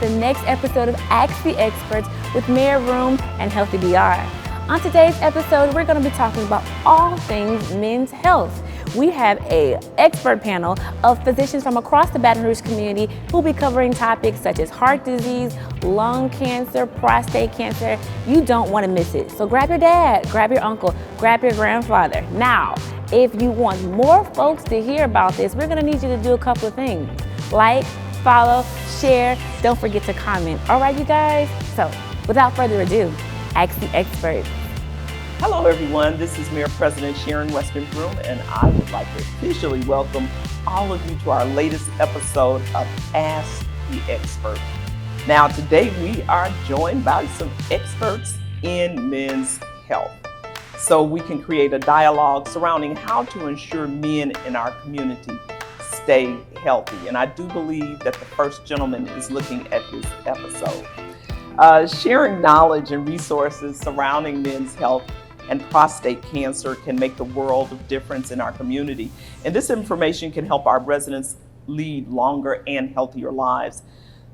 the next episode of Ask the Experts with Mayor Broome and Healthy BR. On today's episode, we're going to be talking about all things men's health. We have an expert panel of physicians from across the Baton Rouge community who will be covering topics such as heart disease, lung cancer, prostate cancer. You don't want to miss it. So grab your dad, grab your uncle, grab your grandfather. Now, if you want more folks to hear about this, we're going to need you to do a couple of things. Like, follow, share, don't forget to comment. All right, you guys? So without further ado, Ask the Experts. Hello everyone, this is Mayor President Sharon, Weston, Broome, and I would like to officially welcome all of you to our latest episode of Ask the Expert. Now today we are joined by some experts in men's health, so we can create a dialogue surrounding how to ensure men in our community stay healthy. And I do believe that the first gentleman is looking at this episode. Sharing knowledge and resources surrounding men's health and prostate cancer can make the world of difference in our community. And this information can help our residents lead longer and healthier lives.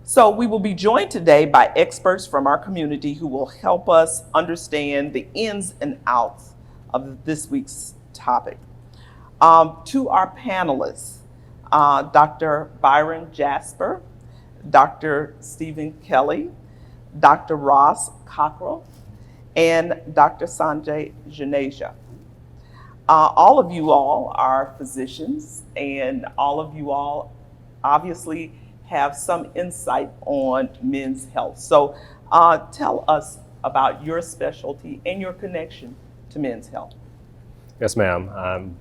So we will be joined today by experts from our community who will help us understand the ins and outs of this week's topic. To our panelists, Dr. Byron Jasper, Dr. Stephen Kelley, Dr. Ross Cockrell, and Dr. Sanjay Juneja. All of you all are physicians, and all of you all obviously have some insight on men's health. So tell us about your specialty and your connection to men's health. Yes, ma'am. I'm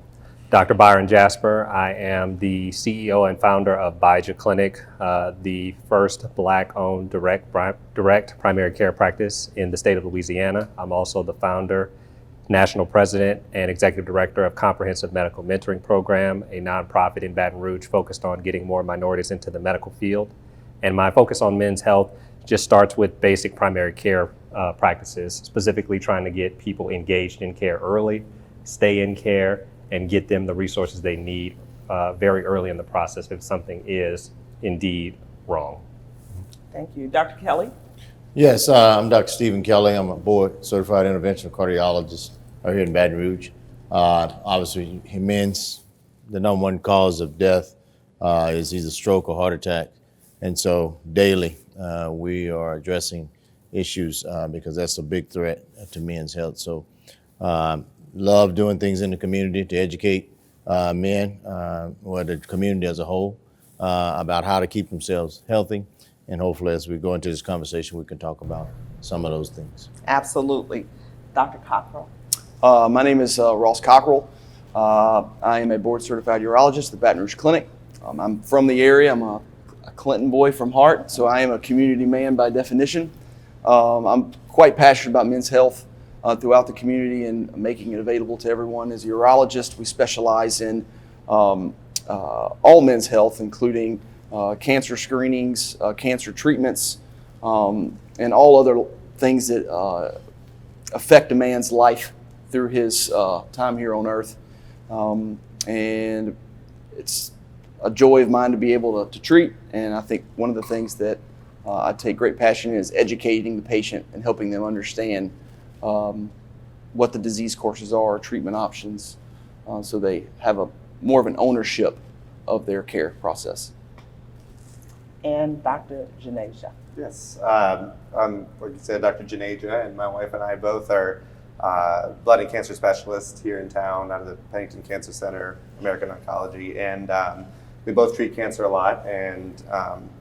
Dr. Byron Jasper. I am the CEO and founder of Rouge Clinic, the first Black-owned direct primary care practice in the state of Louisiana. I'm also the founder, national president, and executive director of Comprehensive Medical Mentoring Program, a nonprofit in Baton Rouge focused on getting more minorities into the medical field. And my focus on men's health just starts with basic primary care practices, specifically trying to get people engaged in care early, stay in care, and get them the resources they need very early in the process if something is indeed wrong. Thank you. Dr. Kelley? Yes, I'm Dr. Stephen Kelley. I'm a board certified interventional cardiologist here in Baton Rouge. Obviously, men's, the number one cause of death is either stroke or heart attack. And so daily we are addressing issues because that's a big threat to men's health. So love doing things in the community to educate men, or the community as a whole, about how to keep themselves healthy. And hopefully as we go into this conversation, we can talk about some of those things. Absolutely. Dr. Cockrell? My name is Ross Cockrell. I am a board certified urologist at the Baton Rouge Clinic. I'm from the area. I'm a Clinton boy from heart, so I am a community man by definition. I'm quite passionate about men's health throughout the community and making it available to everyone. As a urologist, we specialize in all men's health, including cancer screenings, cancer treatments, and all other things that affect a man's life through his time here on earth. And it's a joy of mine to be able to treat, and I think one of the things that I take great passion in is educating the patient and helping them understand what the disease courses are, treatment options, so they have more of an ownership of their care process. And Dr. Juneja? Yes, I'm, like you said, Dr. Juneja, and my wife and I both are blood and cancer specialists here in town out of the Pennington Cancer Center, American Oncology, and we both treat cancer a lot, and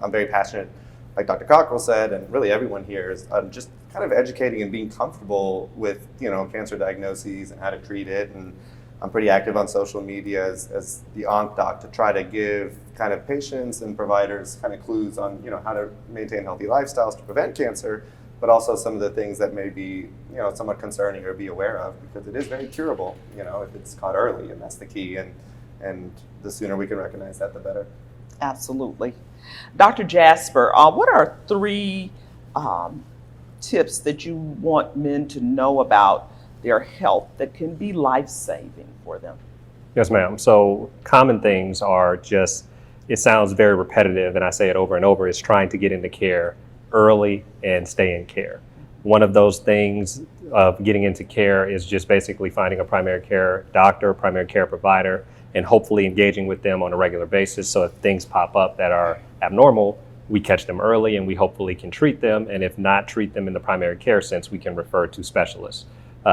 I'm very passionate, like Dr. Cockrell said, and really everyone here is just kind of educating and being comfortable with, cancer diagnoses and how to treat it. And I'm pretty active on social media as the onc doc to try to give kind of patients and providers kind of clues on, how to maintain healthy lifestyles to prevent cancer, but also some of the things that may be, somewhat concerning or be aware of, because it is very curable, if it's caught early, and that's the key. And the sooner we can recognize that, the better. Absolutely. Dr. Jasper, what are 3 tips that you want men to know about their health that can be life-saving for them? Yes, ma'am. So common things are just, it sounds very repetitive, and I say it over and over, is trying to get into care early and stay in care. One of those things of getting into care is just basically finding a primary care doctor, primary care provider, and hopefully engaging with them on a regular basis. So if things pop up that are abnormal, we catch them early and we hopefully can treat them. And if not treat them in the primary care sense, we can refer to specialists.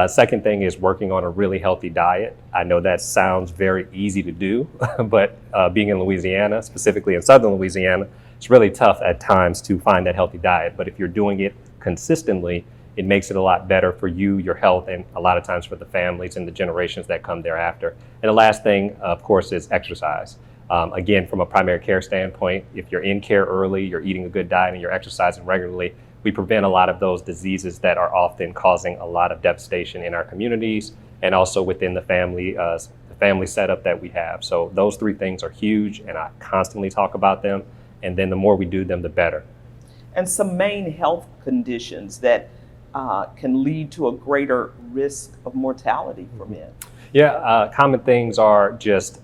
Second thing is working on a really healthy diet. I know that sounds very easy to do, but being in Louisiana, specifically in Southern Louisiana, it's really tough at times to find that healthy diet. But if you're doing it consistently, it makes it a lot better for you, your health, and a lot of times for the families and the generations that come thereafter. And the last thing, of course, is exercise. Again, from a primary care standpoint, if you're in care early, you're eating a good diet, and you're exercising regularly, we prevent a lot of those diseases that are often causing a lot of devastation in our communities and also within the family setup that we have. So those three things are huge, and I constantly talk about them. And then the more we do them, the better. And some main health conditions that can lead to a greater risk of mortality for men. Yeah, common things are just,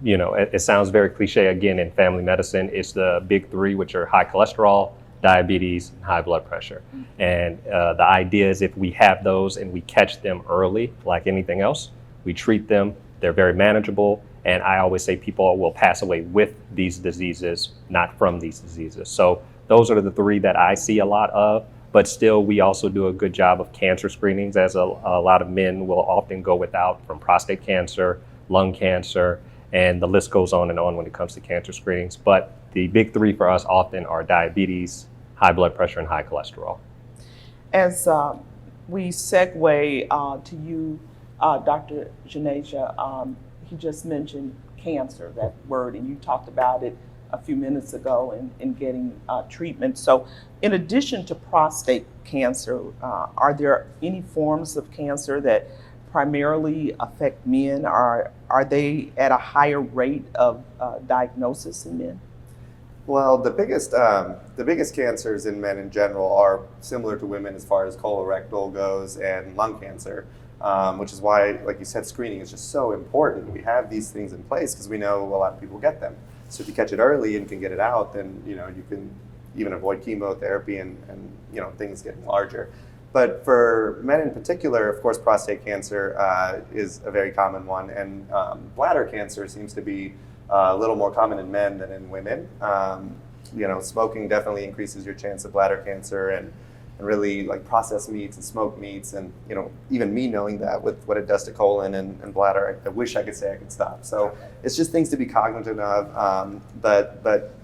it sounds very cliche again in family medicine. It's the big three, which are high cholesterol, diabetes, and high blood pressure. And the idea is if we have those and we catch them early, like anything else, we treat them, they're very manageable. And I always say people will pass away with these diseases, not from these diseases. So those are the three that I see a lot of. But still, we also do a good job of cancer screenings, as a lot of men will often go without, from prostate cancer, lung cancer, and the list goes on and on when it comes to cancer screenings. But the big three for us often are diabetes, high blood pressure, and high cholesterol. As we segue to you, Dr. Juneja, he just mentioned cancer, that word, and you talked about it a few minutes ago in getting treatment. So in addition to prostate cancer, are there any forms of cancer that primarily affect men? Are they at a higher rate of diagnosis in men? Well, the biggest cancers in men in general are similar to women as far as colorectal goes and lung cancer, which is why, like you said, screening is just so important. We have these things in place because we know a lot of people get them. So if you catch it early and can get it out, then you can even avoid chemotherapy and things getting larger. But for men in particular, of course, prostate cancer is a very common one, and bladder cancer seems to be a little more common in men than in women. Smoking definitely increases your chance of bladder cancer, and really like processed meats and smoked meats, and even me knowing that with what it does to colon and bladder, I wish I could say I could stop. So it's just things to be cognizant of, but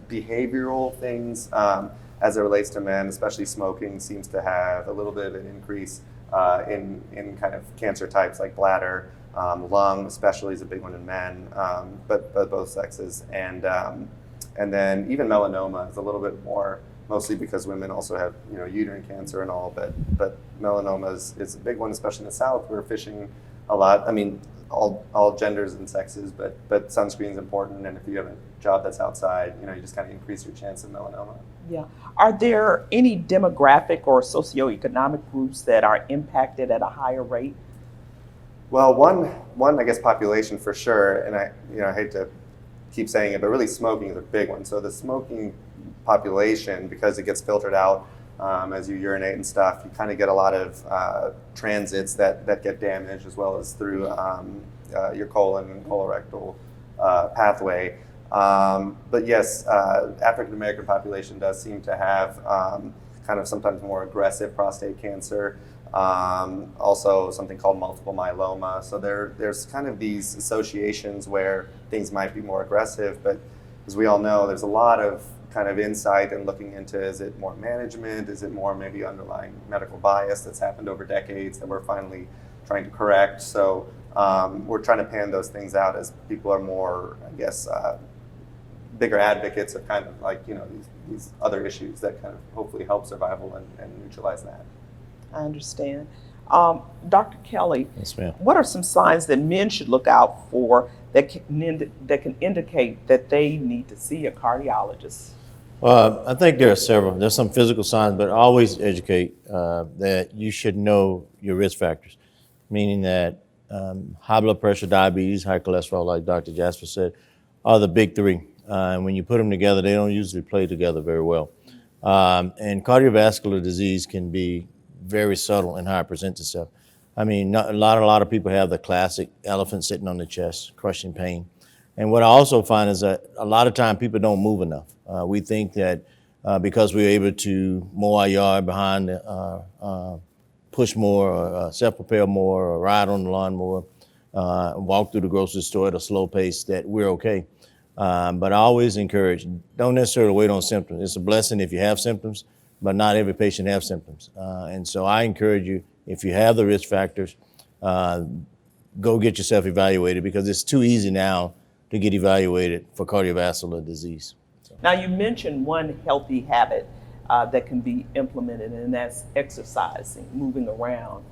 behavioral things as it relates to men, especially smoking, seems to have a little bit of an increase in kind of cancer types like bladder, lung especially is a big one in men, but both sexes, and then even melanoma is a little bit more, mostly because women also have uterine cancer and all, but melanoma is a big one, especially in the South. We're fishing a lot. I mean, all genders and sexes, but sunscreen is important, and if you have a job that's outside, you just kind of increase your chance of melanoma. Yeah. Are there any demographic or socioeconomic groups that are impacted at a higher rate? Well, one I guess population for sure, and I hate to keep saying it, but really smoking is a big one. So the smoking population, because it gets filtered out as you urinate and stuff, you kind of get a lot of transits that get damaged, as well as through your colon and colorectal pathway. But yes, African American population does seem to have kind of sometimes more aggressive prostate cancer. Also something called multiple myeloma. So there's kind of these associations where things might be more aggressive, but as we all know, there's a lot of kind of insight and looking into, is it more management? Is it more maybe underlying medical bias that's happened over decades that we're finally trying to correct? So we're trying to pan those things out as people are more, I guess, bigger advocates of kind of like, these other issues that kind of hopefully help survival and neutralize that. I understand. Dr. Kelley, Yes, ma'am. what are some signs that men should look out for that can indicate that they need to see a cardiologist? I think there are several. There's some physical signs, but always educate that you should know your risk factors, meaning that high blood pressure, diabetes, high cholesterol, like Dr. Jasper said, are the big three. And when you put them together, they don't usually play together very well. And cardiovascular disease can be very subtle in how it presents itself. I mean, a lot of people have the classic elephant sitting on the chest, crushing pain. And what I also find is that a lot of time people don't move enough. We think that because we're able to mow our yard behind, push more, or self-propel more, or ride on the lawnmower, walk through the grocery store at a slow pace, that we're okay. But I always encourage, don't necessarily wait on symptoms. It's a blessing if you have symptoms, but not every patient has symptoms. And so I encourage you, if you have the risk factors, go get yourself evaluated, because it's too easy now to get evaluated for cardiovascular disease. Now, you mentioned one healthy habit that can be implemented, and that's exercising, moving around.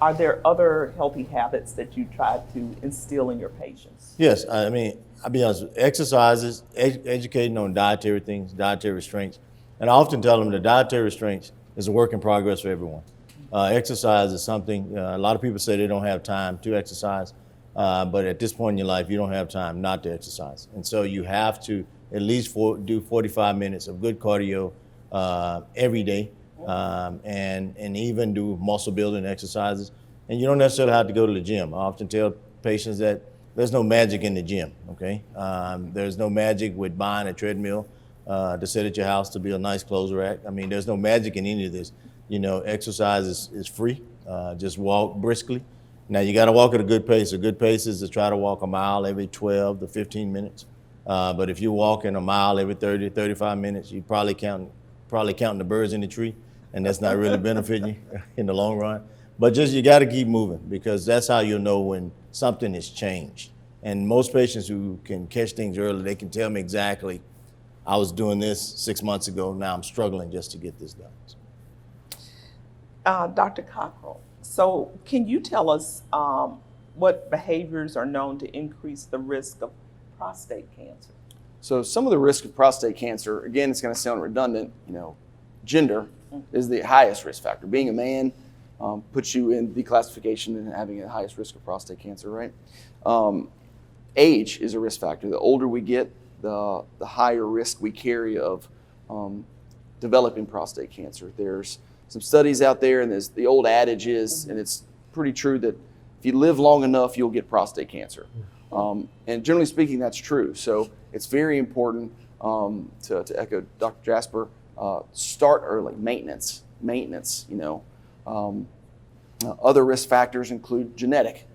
Are there other healthy habits that you try to instill in your patients? Yes, I mean, I'll be honest, exercises, educating on dietary things, dietary restraints. And I often tell them that dietary restraints is a work in progress for everyone. Exercise is something, a lot of people say they don't have time to exercise, but at this point in your life, you don't have time not to exercise. And so you have to at least do 45 minutes of good cardio every day, and even do muscle building exercises. And you don't necessarily have to go to the gym. I often tell patients that there's no magic in the gym, okay? There's no magic with buying a treadmill to sit at your house to be a nice clothes rack. I mean, there's no magic in any of this. You know, exercise is free. Just walk briskly. Now, you got to walk at a good pace. A good pace is to try to walk a mile every 12 to 15 minutes. But if you're walking a mile every 30 to 35 minutes, you're probably counting the birds in the tree, and that's not really benefiting you in the long run. But just, you got to keep moving, because that's how you'll know when something has changed. And most patients who can catch things early, they can tell me exactly, I was doing this 6 months ago, now I'm struggling just to get this done. Dr. Cockrell, so can you tell us what behaviors are known to increase the risk of prostate cancer? So some of the risk of prostate cancer, again, it's going to sound redundant, gender is the highest risk factor. Being a man puts you in the classification and having the highest risk of prostate cancer, right? Age is a risk factor. The older we get, the higher risk we carry of developing prostate cancer. There's some studies out there, and there's the old adage is, and it's pretty true, that if you live long enough, you'll get prostate cancer. And generally speaking, that's true. So it's very important to echo Dr. Jasper, start early, maintenance. Other risk factors include genetic,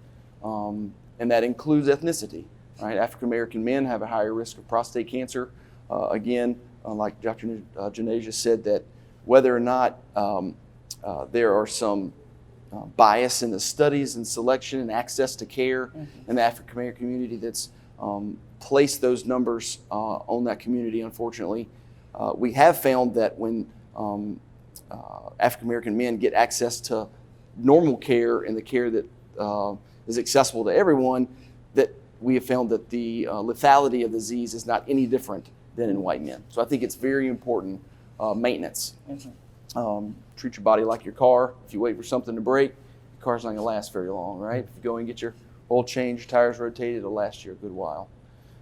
and that includes ethnicity, right? African-American men have a higher risk of prostate cancer. Again, like Dr. Juneja said, that whether or not there are some bias in the studies and selection and access to care in the African-American community that's placed those numbers on that community, unfortunately. We have found that when African-American men get access to normal care and the care that is accessible to everyone, that we have found that the lethality of disease is not any different than in white men. So I think it's very important, maintenance. Treat your body like your car. If you wait for something to break, your car's not going to last very long, right? If you go and get your oil changed, your tires rotated, it'll last you a good while.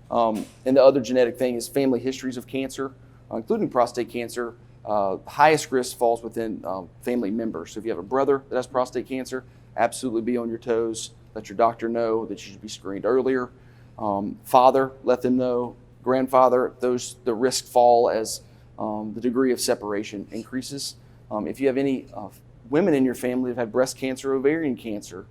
And the other genetic thing is family histories of cancer, including prostate cancer. Highest risk falls within family members. So if you have a brother that has prostate cancer, absolutely be on your toes. Let your doctor know that you should be screened earlier. Father, let them know. Grandfather, the risk fall as the degree of separation increases. If you have any women in your family that have had breast cancer, ovarian cancer,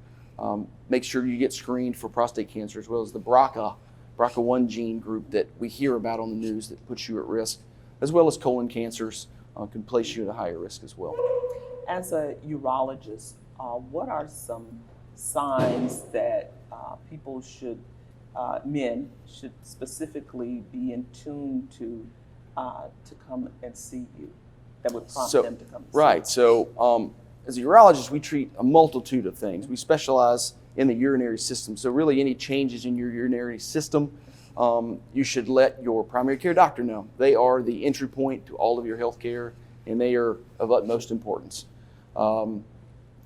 make sure you get screened for prostate cancer, as well as the BRCA1 gene group that we hear about on the news that puts you at risk, as well as colon cancers can place you at a higher risk as well. As a urologist, what are some signs that men should specifically be in tune to come and see you, that would prompt them to come and see you? Right. So as a urologist, we treat a multitude of things. We specialize in the urinary system. So really any changes in your urinary system, you should let your primary care doctor know. They are the entry point to all of your health care, and they are of utmost importance. And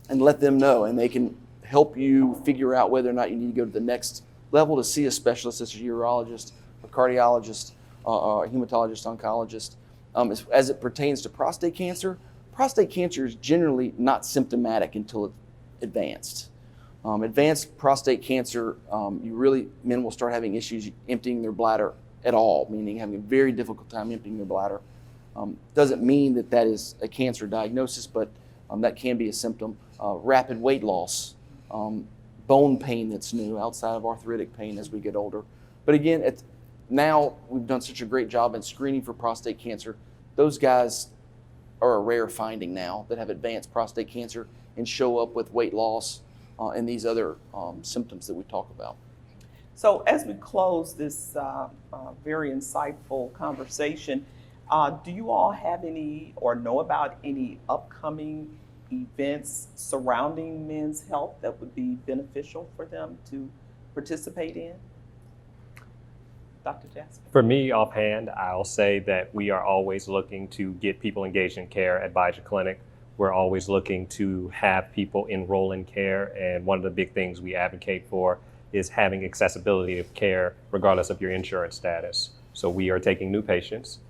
let them know, and they can help you figure out whether or not you need to go to the next level to see a specialist, such as a urologist, a cardiologist, hematologist, oncologist. As it pertains to prostate cancer is generally not symptomatic until it's advanced. Advanced prostate cancer, men will start having issues emptying their bladder at all, meaning having a very difficult time emptying their bladder. Doesn't mean that is a cancer diagnosis, but that can be a symptom. Rapid weight loss, bone pain that's new outside of arthritic pain as we get older. But again, now we've done such a great job in screening for prostate cancer. Those guys are a rare finding now that have advanced prostate cancer and show up with weight loss and these other symptoms that we talk about. So as we close this very insightful conversation, do you all have any or know about any upcoming events surrounding men's health that would be beneficial for them to participate in? Dr. Jasper? For me, offhand, I'll say that we are always looking to get people engaged in care at Baton Clinic. We're always looking to have people enroll in care, and one of the big things we advocate for is having accessibility of care regardless of your insurance status. So we are taking new patients.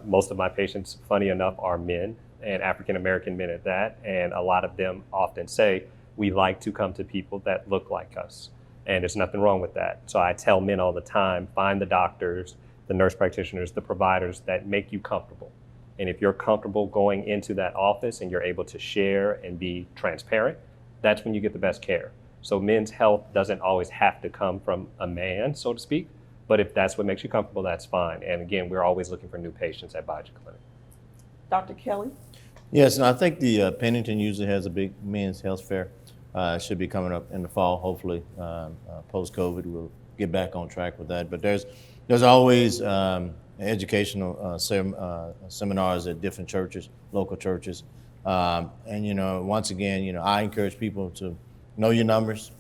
Most of my patients, funny enough, are men, and African American men at that, and a lot of them often say, we like to come to people that look like us, and there's nothing wrong with that. So I tell men all the time, find the doctors, the nurse practitioners, the providers that make you comfortable. And if you're comfortable going into that office and you're able to share and be transparent, that's when you get the best care. So men's health doesn't always have to come from a man, so to speak, but if that's what makes you comfortable, that's fine. And again, we're always looking for new patients at Baton Clinic. Dr. Kelley? Yes, and I think the Pennington usually has a big men's health fair. It should be coming up in the fall, hopefully. Post-COVID, we'll get back on track with that. But there's always educational seminars at different churches, local churches. And, once again, I encourage people to know your numbers,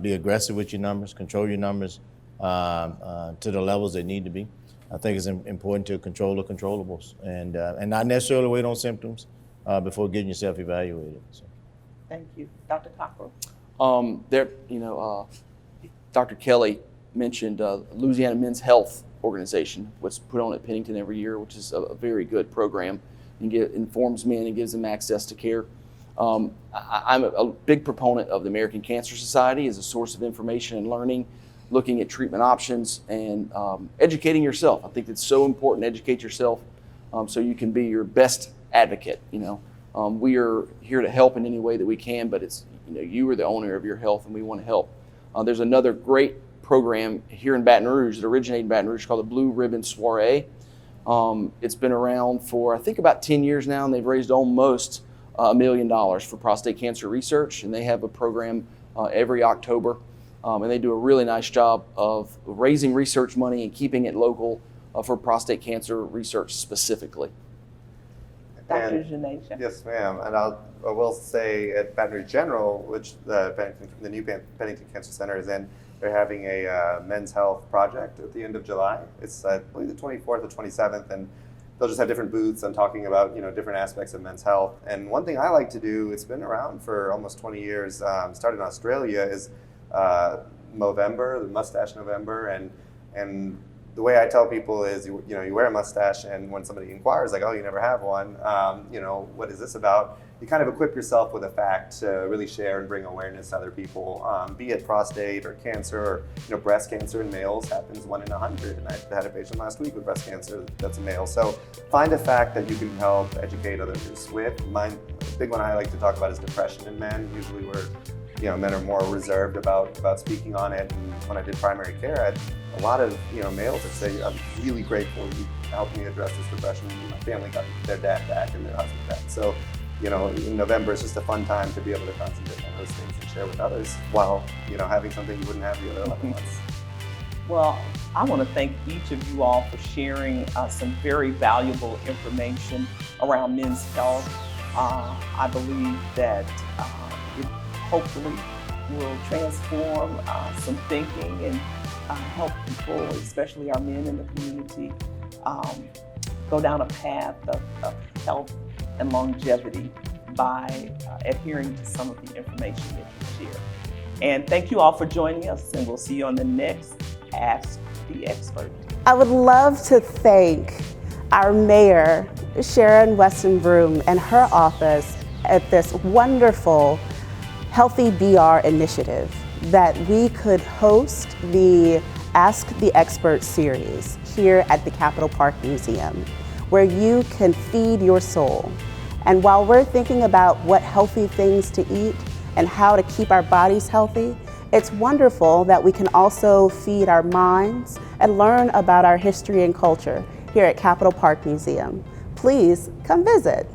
be aggressive with your numbers, control your numbers to the levels they need to be. I think it's important to control the controllables and not necessarily wait on symptoms before getting yourself evaluated. So. Thank you. Dr. Cockrell? Dr. Kelley mentioned Louisiana Men's Health Organization, what's put on at Pennington every year, which is a very good program and informs men and gives them access to care. I'm a big proponent of the American Cancer Society as a source of information and learning, looking at treatment options and educating yourself. I think it's so important to educate yourself so you can be your best advocate. We are here to help in any way that we can, but it's you are the owner of your health, and we want to help. There's another great program here in Baton Rouge that originated in Baton Rouge called the Blue Ribbon Soiree. It's been around for I think about 10 years now, and they've raised almost $1 million for prostate cancer research, and they have a program every October, and they do a really nice job of raising research money and keeping it local for prostate cancer research specifically. Dr. Juneja? Yes, ma'am. And I will say at Baton Rouge General, which the new Pennington Cancer Center is in, they're having a men's health project at the end of July. It's, I believe, the 24th or 27th, and they'll just have different booths and talking about different aspects of men's health. And one thing I like to do, it's been around for almost 20 years, started in Australia, is Movember, the Mustache November, and the way I tell people is, you wear a mustache, and when somebody inquires, like, oh, you never have one, what is this about? You kind of equip yourself with a fact to really share and bring awareness to other people, be it prostate or cancer, or breast cancer in males happens 1 in 100, and I had a patient last week with breast cancer that's a male. So find a fact that you can help educate others with. The big one I like to talk about is depression in men. Usually men are more reserved about speaking on it. And when I did primary care, I had a lot of males that say, I'm really grateful you helped me address this depression. My family got their dad back and their husband back. So, in November, it's just a fun time to be able to concentrate on those things and share with others while, having something you wouldn't have the other 11 months. Well, I want to thank each of you all for sharing some very valuable information around men's health. I believe that it hopefully will transform some thinking and help people, especially our men in the community, go down a path of health and longevity by adhering to some of the information that you share. And thank you all for joining us, and we'll see you on the next Ask the Expert. I would love to thank our mayor, Sharon Weston Broome, and her office at this wonderful Healthy BR initiative that we could host the Ask the Expert series here at the Capitol Park Museum, where you can feed your soul. And while we're thinking about what healthy things to eat and how to keep our bodies healthy, it's wonderful that we can also feed our minds and learn about our history and culture here at Capitol Park Museum. Please come visit.